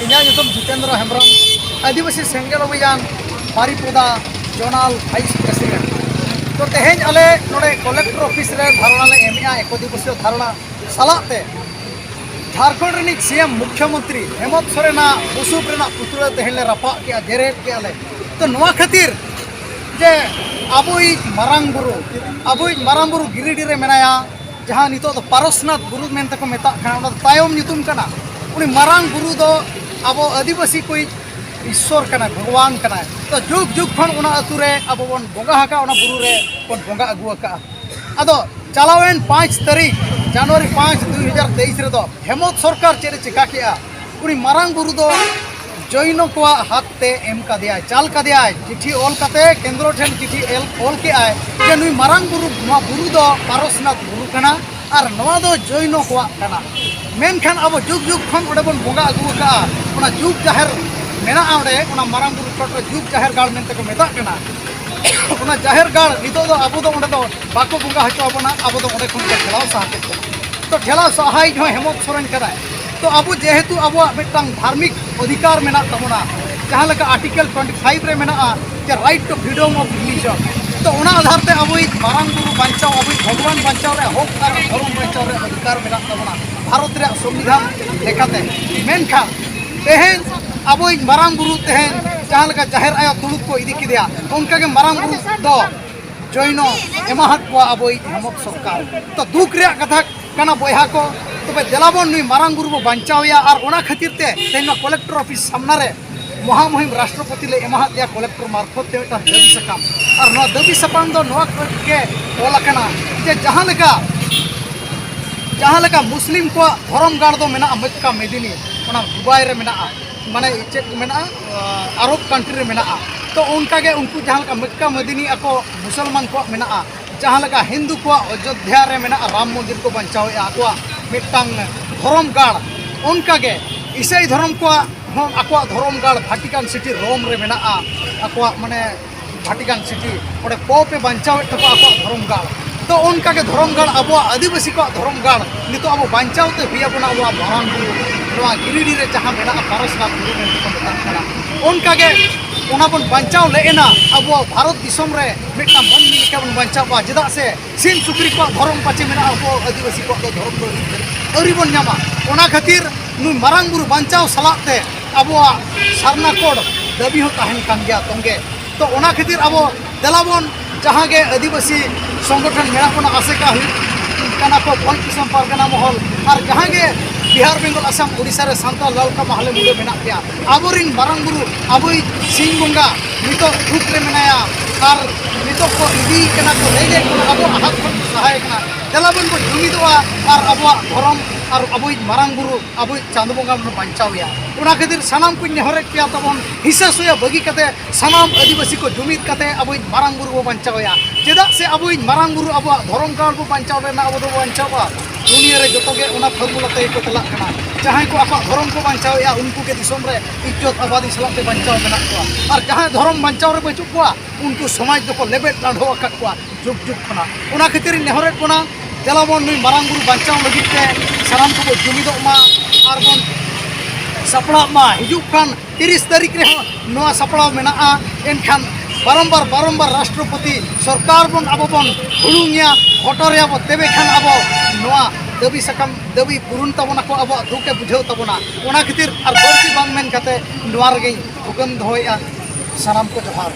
ᱤᱧᱟᱹᱜ ᱧᱩᱛᱩᱢ ᱡᱤᱛᱮᱱᱫᱨᱚ ᱦᱮᱢᱵᱨᱚᱢ आदिवासी सेंगेल अभियान बारीपुदा जोनाल वाइस प्रेसिडेंट तो तेहेज आले नोडे कलेक्टर ऑफिस रे धारणा ले एमया एको दिवसीय धारणा सालाते झारखंड रिनी सीएम मुख्यमंत्री हेमंत सोरेना बुसुब रेना पुतुल तेहेज ले रपा के जेरेट के आले तो नोआ खातिर जे अबुई मारांग बुरु गिरिडी रे मेनाया जहां नितो तो पारसनाथ बुरु मेनते को मेता खाना तायम ᱧᱩᱛᱩᱢ कना उनी मारांग बुरु दो अबो आदिवासी कोई ईश्वर कना भगवान कना तो जुग जुग खन उना अतुरे अब बन बोंगा हका उना बुरु रे बन बोंगा अगु हका अदो चलावेन 5 तारीख जनवरी 5 2023 रे दो हेमंत सरकार चेरे चिका किया उनी मारांग बुरु दो जैनो को हाथ ते एम का दिया चाल का दिया चिट्ठी ओल काते केंद्र ठेन चिट्ठी ओल के आए जे नुई मारांग बुरु मा बुरु दो पारसनाथ बुरु कना और नवा दो जैनो को कना मेनखान अब जुग जुग खन ओडे बन बोंगा अगु हका उना जुग जाहिर मेना आउडे उना मारांग बुरु टोट जुग जाहिर गाड़ मेनते को मेता कना उना जाहिर गाड़ नितो दो अबो दो ओडे दो बाको बुंगा हचो अबना अबो दो ओडे खन ठेलाव साहते तो ठेलाव सहाय जो हेमंत सोरेन करा तो अबो जेहेतु अबो मिटंग धार्मिक अधिकार मेना तमना जहां लगा आर्टिकल 25 रे मेना जे right to freedom of religion तो उना आधार ते अबो मारांग बुरु बांचाव अबो भगवान बांचाव रे हक और धर्म बांचाव रे अधिकार मेना तमना भारत रे संविधान लेखाते मेनखा तेहेन अब मारांग बुरु तेहेन जहां लगा जाहिर आया तुलुक को इदी किदिया उनका के मारांग बुरु दो जैनो एमाहत को अब हेमंत सरकार तो दुख रे कथा कना बोया को तबे देलाबन नुई मारांग बुरु बांचावया और ओना खातिर ते तेना कलेक्टर ऑफिस सामना रे महामहिम राष्ट्रपति ले एमाहत दिया कलेक्टर मार्फत ते दाबी सकाम और नो दाबी सकाम दो नो के ओलकना जे जहां लगा मुस्लिम को धर्म गाड़ दो मेना मक्का मेदिनी ओना दुबई रे मेना माने चेक मेना अरब कंट्री रे मेना तो उनका के उनको जहां लगा मक्का मेदिनी ako मुसलमान को मेना जहां लगा हिंदू को अयोध्या रे मेना राम मंदिर को बचाव ako मिटंग धर्म गाड़ उनका के ईसाई धर्म को हम ako धर्म गाड़ वाटिकन सिटी रोम रे मेना ako माने वाटिकन सिटी ओडे पोपे बचाव तको ako धर्म गाड़ तो उनका के धर्म गाड़ अब आदिवासी को धर्म गाड़ नितो अब बांचाव ते हुई अपना अब मारांग बुरु नवा गिरिडी रे जहां मेना पारसनाथ बुरु में को मेता कना उनका के उना बन बांचाव लेना अब भारत दिसम रे मिटा मन मिलके बन बांचाव जदा से सिन सुक्री को धर्म पाचे मेना अब आदिवासी को धर्म दो अरी बन न्यामा उना खातिर नु मारांग बुरु बांचाव सलाते अब सरना कोड दाबी हो ताहन कान गया तंगे तो उना खातिर अब देलाबन जहां के आदिवासी संगठन मेरा को आसेका हुई को भल किसम पारगना महल और जहां के बिहार बेंगल आसाम उड़ीसा रे सांताल लालका महले मुले मेना गया आबोरिन मारांग बुरु अबोई सिंह बोंगा नितो रूप रे मेनाया और नितो को इदी कना को लेगे को अबो हाथ खन सहाय कना देलाबन को जुमिदवा और अबो धर्म और अबोई मारांग बुरु अबोई चांद बोंगा बांचावया उना खातिर सनाम को नेहरे किया तबन हिस्सा सुया बगी कते सनाम आदिवासी को जुमिद कते अबोई मारांग बुरु को बांचावया चेदा से अबोई मारांग बुरु अबो धर्म गाड़ को बांचाव रेना अबो दो बांचावा दुनिया रे जतो के उना फॉर्मूला ते को तला कना जहां को आपा धर्म को बांचावया उनको के दिसम रे इज्जत आबादी सलाम ते बांचाव मेना को और जहां धर्म बांचाव रे बचु को उनको समाज दो को लेबेट लाढो अकत को जुग जुग खना उना खातिर नेहरे कोना देलाबन नुई मारांग बुरु बांचाव लगित ते सनाम को जुमिदो मा और बन सपड़ा मा हिजुक खान 30 तारीख रे नोआ सपड़ा मेना एनखान बारंबार राष्ट्रपति सरकार बन अब बन हुलुंगिया भोटर अब तेबे खान अब नोआ दाबी सकाम दाबी पुरुन तबना को अब दुके बुझाव तबना ओना खातिर और बरती बांग मेन कते नोआ रे हुकम दोया सनाम को जोहार।